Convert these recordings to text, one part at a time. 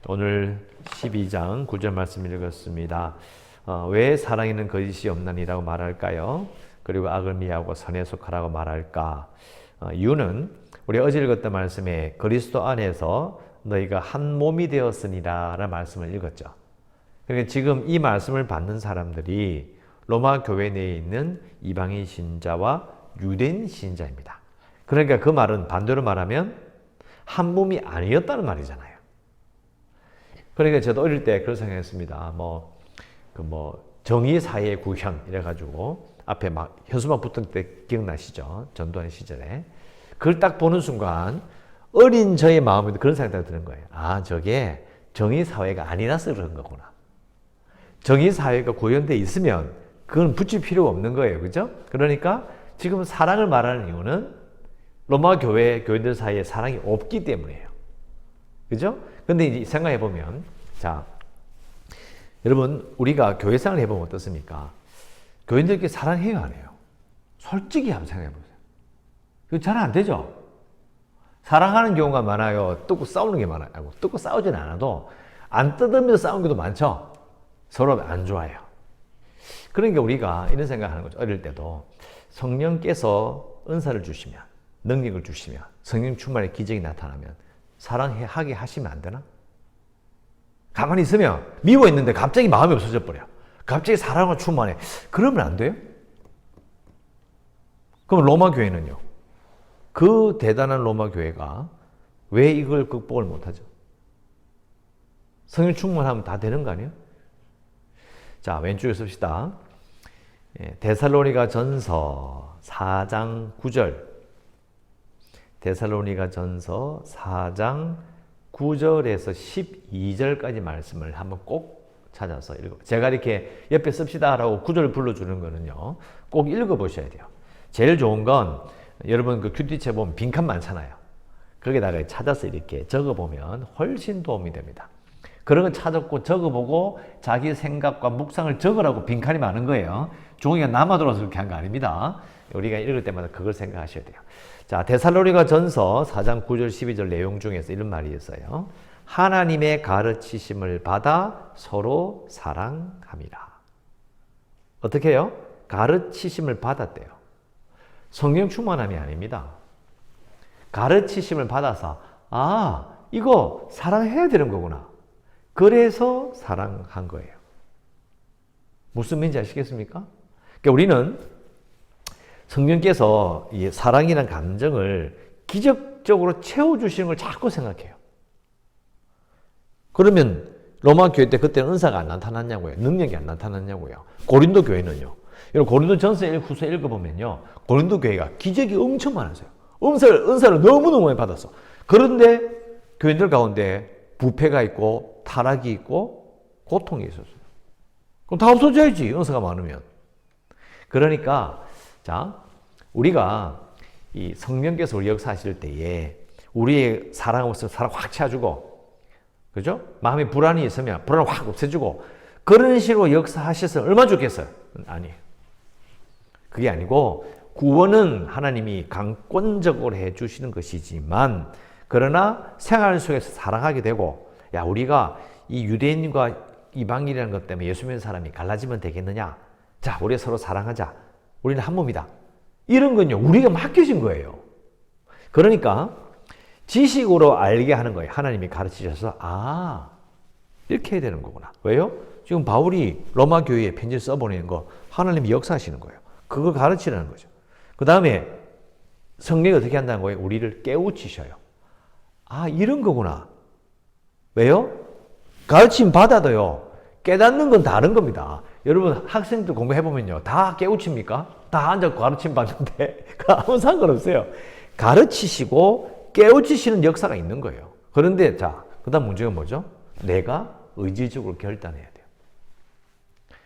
오늘 12장 9절 말씀 읽었습니다. 왜 사랑에는 거짓이 없나니라고 말할까요? 그리고 악을 미하고 선에 속하라고 말할까? 이유는 우리 어제 읽었던 말씀에 그리스도 안에서 너희가 한 몸이 되었으니라 라는 말씀을 읽었죠. 그러니까 지금 이 말씀을 받는 사람들이 로마 교회 내에 있는 이방인 신자와 유대인 신자입니다. 그러니까 그 말은 반대로 말하면 한 몸이 아니었다는 말이잖아요. 그러니까 저도 어릴 때 그런 생각했습니다. 정의사회 구현 이래가지고 앞에 막 현수막 붙은 때 기억나시죠? 전두환 시절에. 그걸 딱 보는 순간 어린 저의 마음에도 그런 생각이 드는 거예요. 아, 저게 정의사회가 아니라서 그런 거구나. 정의사회가 구현되어 있으면 그건 붙일 필요가 없는 거예요. 그죠? 그러니까 지금 사랑을 말하는 이유는 로마 교인들 사이에 사랑이 없기 때문이에요. 그죠? 근데 이제 생각해 보면, 자, 여러분, 우리가 교회 생활 해보면 어떻습니까? 교인들끼리 사랑해요, 안 해요? 솔직히 한번 생각해 보세요. 그거 잘 안 되죠? 사랑하는 경우가 많아요. 뜯고 싸우는 게 많아요. 뜯고 싸우진 않아도 안 뜯으면서 싸우는 것도 많죠? 서로 안 좋아해요. 그러니까 우리가 이런 생각하는 거죠. 어릴 때도 성령께서 은사를 주시면, 능력을 주시면, 성령 충만의 기적이 나타나면 사랑하게 하시면 안 되나? 가만히 있으면 미워 있는데 갑자기 마음이 없어져 버려. 갑자기 사랑을 충만해. 그러면 안 돼요? 그럼 로마 교회는요? 그 대단한 로마 교회가 왜 이걸 극복을 못하죠? 성령 충만하면 다 되는 거 아니에요? 자, 왼쪽에 씁시다. 데살로니가 전서 4장 9절. 데살로니가 전서 4장 9절에서 12절까지 말씀을 한번 꼭 찾아서 읽어. 제가 이렇게 옆에 씁시다라고 9절을 불러주는 거는요, 꼭 읽어보셔야 돼요. 제일 좋은 건 여러분 그 큐티체 보면 빈칸 많잖아요. 거기다가 찾아서 이렇게 적어보면 훨씬 도움이 됩니다. 그런 거 찾았고 적어보고 자기 생각과 묵상을 적으라고 빈칸이 많은 거예요. 종이가 남아돌아서 그렇게 한 거 아닙니다. 우리가 읽을 때마다 그걸 생각하셔야 돼요. 자, 데살로니가 전서 4장 9절 12절 내용 중에서 이런 말이 있어요. 하나님의 가르치심을 받아 서로 사랑함이라. 어떻게 해요? 가르치심을 받았대요. 성령 충만함이 아닙니다. 가르치심을 받아서 이거 사랑해야 되는 거구나. 그래서 사랑한 거예요. 무슨 말인지 아시겠습니까? 그러니까 우리는 성령께서 이 사랑이라는 감정을 기적적으로 채워주시는 걸 자꾸 생각해요. 그러면 로마 교회 때 그때는 은사가 안 나타났냐고요? 능력이 안 나타났냐고요? 고린도 교회는요? 여러분 고린도 전서 후서 읽어보면요, 고린도 교회가 기적이 엄청 많았어요. 은사를 너무너무 많이 받았어. 그런데 교인들 가운데 부패가 있고 타락이 있고 고통이 있었어요. 그럼 다 없어져야지, 은사가 많으면. 그러니까 자, 우리가 이 성령께서 우리 역사하실 때에 우리의 사랑 없으면 사랑 확 채워주고, 그죠? 마음에 불안이 있으면 불안을 확 없애주고, 그런 식으로 역사하셔서 얼마나 좋겠어요? 아니에요. 그게 아니고, 구원은 하나님이 강권적으로 해주시는 것이지만, 그러나 생활 속에서 사랑하게 되고, 야, 우리가 이 유대인과 이방인이라는 것 때문에 예수 믿는 사람이 갈라지면 되겠느냐? 자, 우리 서로 사랑하자. 우리는 한 몸이다. 이런 건요, 우리가 맡겨진 거예요. 그러니까 지식으로 알게 하는 거예요. 하나님이 가르치셔서 이렇게 해야 되는 거구나. 왜요? 지금 바울이 로마 교회에 편지를 써보내는 거 하나님이 역사하시는 거예요. 그걸 가르치라는 거죠. 그 다음에 성령이 어떻게 한다는 거예요? 우리를 깨우치셔요. 이런 거구나. 왜요? 가르침 받아도요, 깨닫는 건 다른 겁니다. 여러분 학생들 공부해보면요, 다 깨우칩니까? 다 앉아서 가르침 받는데 아무 상관없어요. 가르치시고 깨우치시는 역사가 있는 거예요. 그런데 자, 그 다음 문제가 뭐죠? 내가 의지적으로 결단해야 돼요.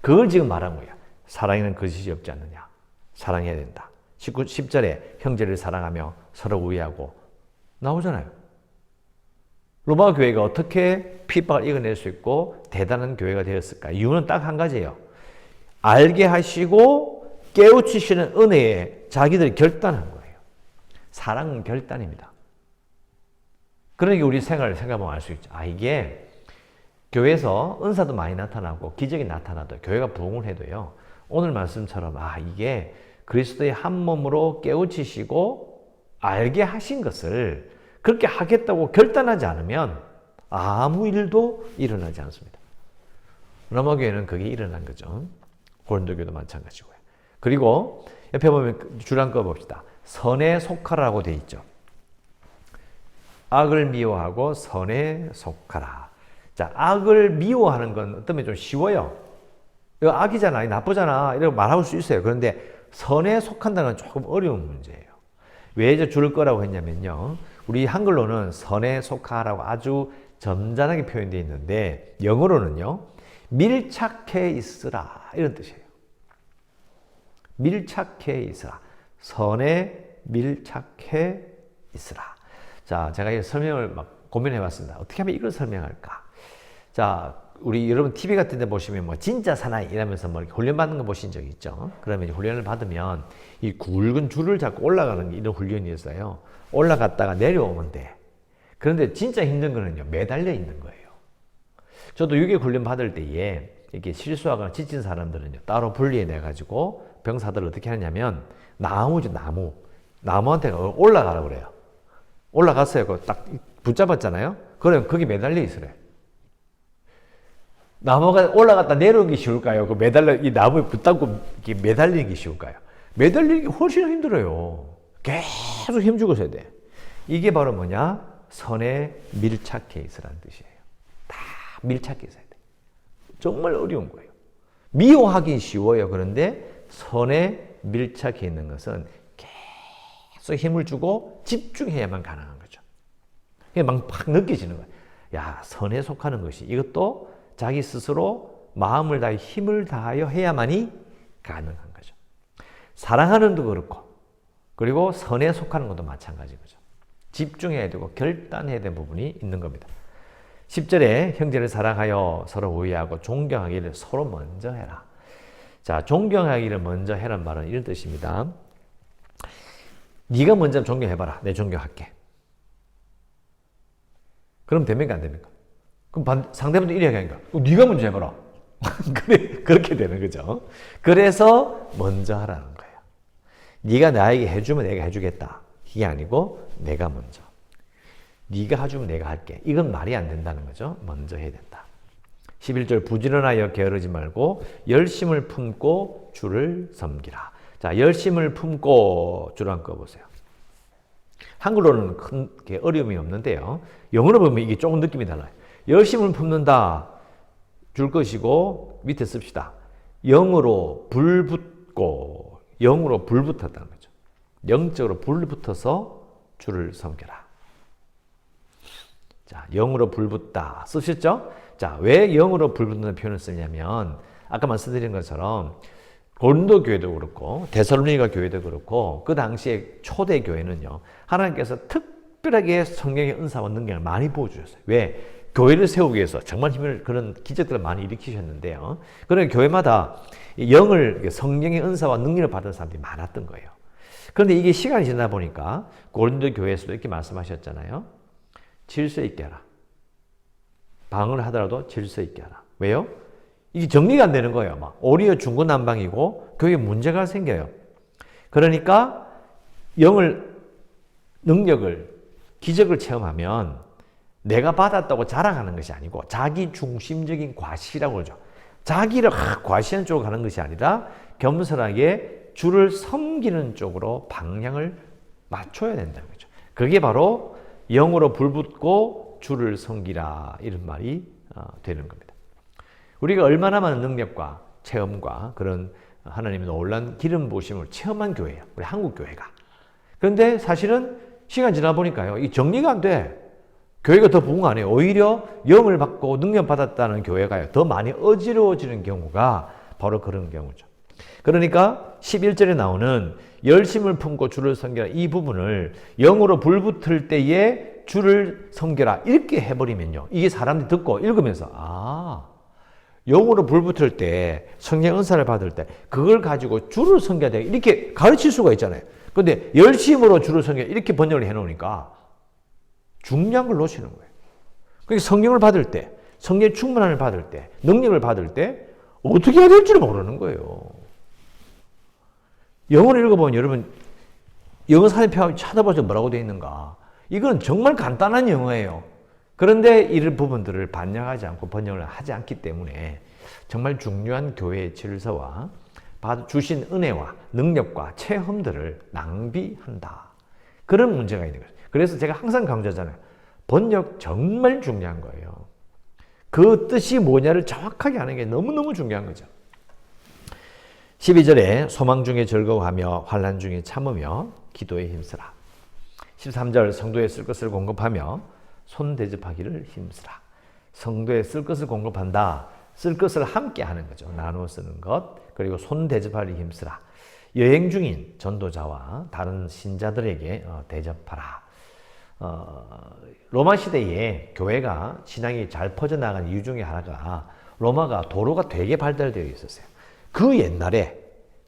그걸 지금 말한 거예요. 사랑에는 거짓이 없지 않느냐. 사랑해야 된다. 10절에 형제를 사랑하며 서로 우애하고 나오잖아요. 로마 교회가 어떻게 핍박을 이겨낼 수 있고 대단한 교회가 되었을까? 이유는 딱 한 가지예요. 알게 하시고 깨우치시는 은혜에 자기들이 결단한 거예요. 사랑은 결단입니다. 그러니까 우리 생활을 생각해보면 알 수 있죠. 이게 교회에서 은사도 많이 나타나고 기적이 나타나도 교회가 부흥을 해도요. 오늘 말씀처럼 이게 그리스도의 한 몸으로 깨우치시고 알게 하신 것을 그렇게 하겠다고 결단하지 않으면 아무 일도 일어나지 않습니다. 로마 교회는 그게 일어난 거죠. 고린도 교회도 마찬가지고요. 그리고 옆에 보면 줄 한 거 봅시다. 선에 속하라고 돼 있죠. 악을 미워하고 선에 속하라. 자, 악을 미워하는 건 어떤 면좀 쉬워요. 이거 악이잖아, 나쁘잖아 이렇게 말할 수 있어요. 그런데 선에 속한다는 건 조금 어려운 문제예요. 왜 이제 줄을 거라고 했냐면요. 우리 한글로는 선에 속하라고 아주 점잖하게 표현되어 있는데 영어로는요. 밀착해 있으라 이런 뜻이에요. 밀착해 있으라. 선에 밀착해 있으라. 자, 제가 이 설명을 막 고민해 봤습니다. 어떻게 하면 이걸 설명할까? 자, 우리 여러분 TV 같은 데 보시면 뭐 진짜 사나이 이러면서 뭐 이렇게 훈련 받는 거 보신 적 있죠? 그러면 이제 훈련을 받으면 이 굵은 줄을 잡고 올라가는 게 이런 훈련이 있어요. 올라갔다가 내려오면 돼. 그런데 진짜 힘든 거는요, 매달려 있는 거예요. 저도 유격 훈련 받을 때에 이렇게 실수하거나 지친 사람들은요, 따로 분리해 내가지고 병사들을 어떻게 하냐면 나무죠, 나무. 나무한테 올라가라고 그래요. 올라갔어요. 그거 딱 붙잡았잖아요. 그러면 거기 매달려 있으래. 나무가 올라갔다 내려오는 게 쉬울까요? 그 이 나무에 붙잡고 이렇게 매달리는 게 쉬울까요? 매달리는 게 훨씬 힘들어요. 계속 힘주고 있어야 돼. 이게 바로 뭐냐? 선에 밀착해 있으라는 뜻이에요. 다 밀착해 있어야 돼. 정말 어려운 거예요. 미워하기 쉬워요. 그런데 선에 밀착해 있는 것은 계속 힘을 주고 집중해야만 가능한 거죠. 그게 막 느껴지는 거예요. 야, 선에 속하는 것이 이것도 자기 스스로 마음을 다해 힘을 다하여 해야만이 가능한 거죠. 사랑하는 것도 그렇고 그리고 선에 속하는 것도 마찬가지 거죠. 집중해야 되고 결단해야 되는 부분이 있는 겁니다. 10절에 형제를 사랑하여 서로 우애하고 존경하기를 서로 먼저 해라. 자, 존경하기를 먼저 해란 말은 이런 뜻입니다. 네가 먼저 존경해봐라. 내 존경할게. 그럼 됩니까? 안 됩니까? 그럼 상대방도 이래 하니까 네가 먼저 해봐라. 그렇게 되는 거죠. 그래서 먼저 하라는 거예요. 네가 나에게 해주면 내가 해주겠다. 이게 아니고 내가 먼저. 네가 해주면 내가 할게. 이건 말이 안 된다는 거죠. 먼저 해야 된다. 11절 부지런하여 게으르지 말고 열심을 품고 주를 섬기라. 자, 열심을 품고 주를 한번 꺼보세요. 한글로는 큰 어려움이 없는데요. 영어로 보면 이게 조금 느낌이 달라요. 열심을 품는다. 줄 것이고 밑에 씁시다. 영으로 불 붙고 영으로 불 붙었다는 거죠. 영적으로 불 붙어서 주를 섬겨라. 자, 영으로 불 붙다 쓰셨죠? 자, 왜 영으로 불 붙는 표현을 쓰냐면 아까 말씀드린 것처럼 고린도 교회도 그렇고 데살로니가 교회도 그렇고 그 당시에 초대 교회는요. 하나님께서 특별하게 성령의 은사와 능력을 많이 부어주셨어요. 왜? 교회를 세우기 위해서 정말 힘을 그런 기적들을 많이 일으키셨는데요. 그런 교회마다 성령의 은사와 능력을 받은 사람들이 많았던 거예요. 그런데 이게 시간이 지나다 보니까 고린도 교회에서도 이렇게 말씀하셨잖아요. 질서 있게 하라. 방을 하더라도 질서 있게 하라. 왜요? 이게 정리가 안 되는 거예요. 막 오히려 중구난방이고 교회에 문제가 생겨요. 그러니까 능력을, 기적을 체험하면 내가 받았다고 자랑하는 것이 아니고 자기 중심적인 과시라고 그러죠. 자기를 과시하는 쪽으로 가는 것이 아니라 겸손하게 주를 섬기는 쪽으로 방향을 맞춰야 된다는 거죠. 그게 바로 영으로 불붙고 주를 섬기라 이런 말이 되는 겁니다. 우리가 얼마나 많은 능력과 체험과 그런 하나님의 놀라운 기름 부으심을 체험한 교회예요. 우리 한국 교회가. 그런데 사실은 시간 지나 보니까요. 이 정리가 안 돼. 교회가 더 부흥 안 해요. 오히려 영을 받고 능력 받았다는 교회가 더 많이 어지러워지는 경우가 바로 그런 경우죠. 그러니까 11절에 나오는 열심을 품고 주를 섬겨라 이 부분을 영으로 불붙을 때에 주를 섬겨라 이렇게 해버리면요. 이게 사람들이 듣고 읽으면서 영으로 불붙을 때 성령 은사를 받을 때 그걸 가지고 주를 섬겨야 돼 이렇게 가르칠 수가 있잖아요. 그런데 열심으로 주를 섬겨 이렇게 번역을 해놓으니까 중요한 걸 놓치는 거예요. 그러니까 성령을 받을 때 성령의 충만함을 받을 때, 능력을 받을 때 어떻게 해야 될지를 모르는 거예요. 영어를 읽어보면 여러분 영어 사전표합 찾아보죠. 뭐라고 되어 있는가. 이건 정말 간단한 영어예요. 그런데 이런 부분들을 반영하지 않고 번역을 하지 않기 때문에 정말 중요한 교회의 질서와 주신 은혜와 능력과 체험들을 낭비한다. 그런 문제가 있는 거죠. 그래서 제가 항상 강조하잖아요. 번역 정말 중요한 거예요. 그 뜻이 뭐냐를 정확하게 아는 게 너무너무 중요한 거죠. 12절에 소망 중에 즐거워하며 환난 중에 참으며 기도에 힘쓰라. 13절 성도에 쓸 것을 공급하며 손 대접하기를 힘쓰라. 성도에 쓸 것을 공급한다. 쓸 것을 함께 하는 거죠. 나누어 쓰는 것. 그리고 손 대접하기 힘쓰라. 여행 중인 전도자와 다른 신자들에게 대접하라. 로마 시대에 교회가 신앙이 잘 퍼져나간 이유 중에 하나가 로마가 도로가 되게 발달되어 있었어요. 그 옛날에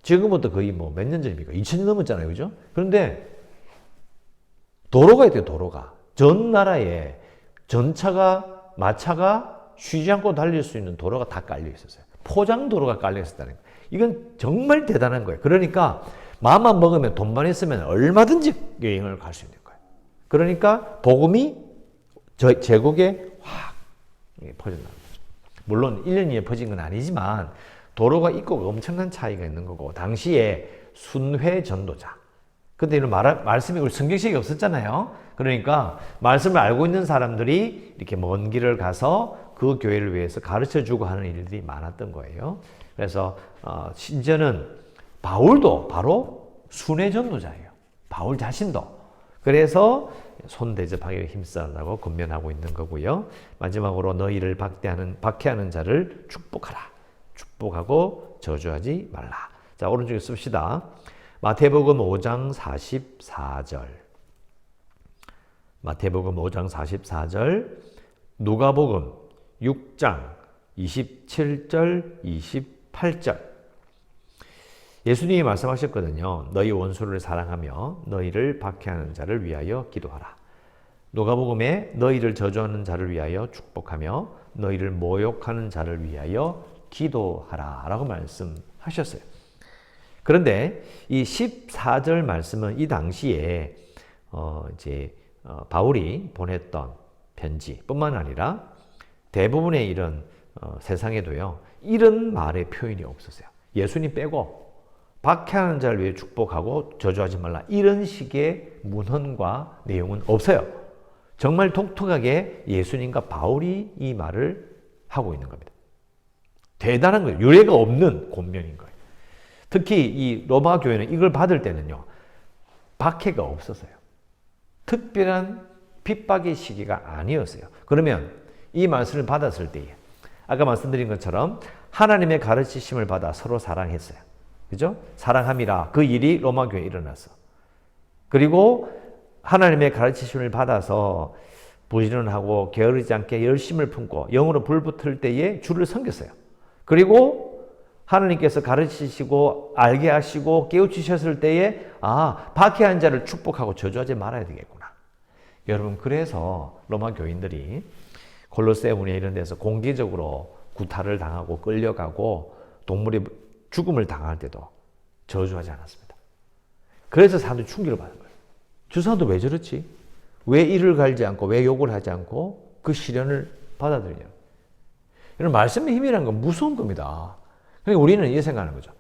지금부터 거의 뭐 몇 년 전입니까? 2000년 넘었잖아요. 그죠? 그런데 도로가 있대요. 도로가. 전 나라에 전차가 마차가 쉬지 않고 달릴 수 있는 도로가 다 깔려 있었어요. 포장 도로가 깔려 있었다는 거예요. 이건 정말 대단한 거예요. 그러니까 마음만 먹으면 돈만 있으면 얼마든지 여행을 갈 수 있는 거예요. 그러니까 복음이 제국에 확 퍼져나간 거죠. 물론 1년 이에 퍼진 건 아니지만 도로가 있고 엄청난 차이가 있는 거고 당시에 순회 전도자. 근데 이런 말씀이 성경식이 없었잖아요. 그러니까 말씀을 알고 있는 사람들이 이렇게 먼 길을 가서 그 교회를 위해서 가르쳐주고 하는 일들이 많았던 거예요. 그래서 심지어는 바울도 바로 순회 전도자예요. 바울 자신도. 그래서 손 대접하기를 힘쓰라고 권면하고 있는 거고요. 마지막으로 너희를 박해하는 자를 축복하라. 축복하고 저주하지 말라. 자, 오른쪽에 씁시다. 마태복음 5장 44절. 마태복음 5장 44절. 누가복음 6장 27절, 28절. 예수님이 말씀하셨거든요. 너희 원수를 사랑하며 너희를 박해하는 자를 위하여 기도하라. 누가복음에 너희를 저주하는 자를 위하여 축복하며 너희를 모욕하는 자를 위하여 기도하라 라고 말씀하셨어요. 그런데 이 14절 말씀은 이 당시에 바울이 보냈던 편지뿐만 아니라 대부분의 이런 세상에도요 이런 말의 표현이 없었어요. 예수님 빼고 박해하는 자를 위해 축복하고 저주하지 말라 이런 식의 문헌과 내용은 없어요. 정말 독특하게 예수님과 바울이 이 말을 하고 있는 겁니다. 대단한 거예요. 유례가 없는 권면인 거예요. 특히 이 로마 교회는 이걸 받을 때는요 박해가 없었어요. 특별한 핍박의 시기가 아니었어요. 그러면 이 말씀을 받았을 때에 아까 말씀드린 것처럼 하나님의 가르치심을 받아 서로 사랑했어요. 그죠? 사랑함이라 그 일이 로마 교회에 일어났어. 그리고 하나님의 가르치심을 받아서 부지런하고 게으르지 않게 열심을 품고 영으로 불 붙을 때에 주를 섬겼어요. 그리고 하나님께서 가르치시고 알게 하시고 깨우치셨을 때에 박해한 자를 축복하고 저주하지 말아야 되겠구나. 여러분 그래서 로마 교인들이 골로새움이나 이런 데서 공개적으로 구타를 당하고 끌려가고 동물의 죽음을 당할 때도 저주하지 않았습니다. 그래서 사람들이 충격을 받은 거예요. 저 사람도 왜 저렇지? 왜 이를 갈지 않고 왜 욕을 하지 않고 그 시련을 받아들이냐. 이런 말씀의 힘이라는 건 무서운 겁니다. 그러니까 우리는 이렇게 생각하는 거죠.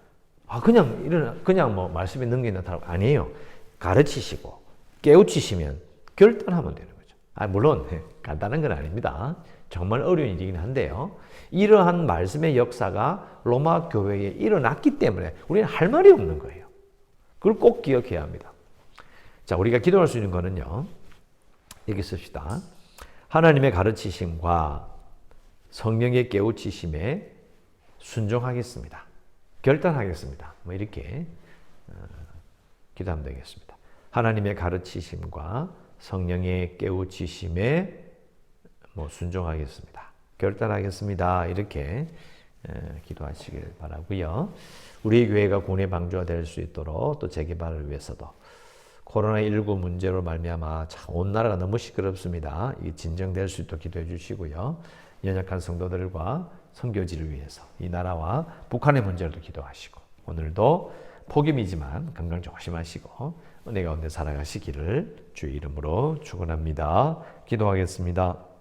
그냥 뭐 말씀의 능력이 나타나고 아니에요. 가르치시고 깨우치시면 결단하면 되는 거죠. 물론 간단한 건 아닙니다. 정말 어려운 일이긴 한데요. 이러한 말씀의 역사가 로마 교회에 일어났기 때문에 우리는 할 말이 없는 거예요. 그걸 꼭 기억해야 합니다. 자, 우리가 기도할 수 있는 거는요. 여기 씁시다. 하나님의 가르치심과 성령의 깨우치심에 순종하겠습니다. 결단하겠습니다. 뭐 이렇게 기도하면 되겠습니다. 하나님의 가르치심과 성령의 깨우치심에 순종하겠습니다. 결단하겠습니다. 이렇게 기도하시길 바라고요. 우리 교회가 국내 방주가 될 수 있도록 또 재개발을 위해서도 코로나19 문제로 말미암아 참 온 나라가 너무 시끄럽습니다. 이 진정될 수 있도록 기도해 주시고요. 연약한 성도들과 선교지를 위해서 이 나라와 북한의 문제로도 기도하시고 오늘도 폭염이지만 건강 조심하시고 은혜 가운데 살아가시기를 주의 이름으로 축원합니다. 기도하겠습니다.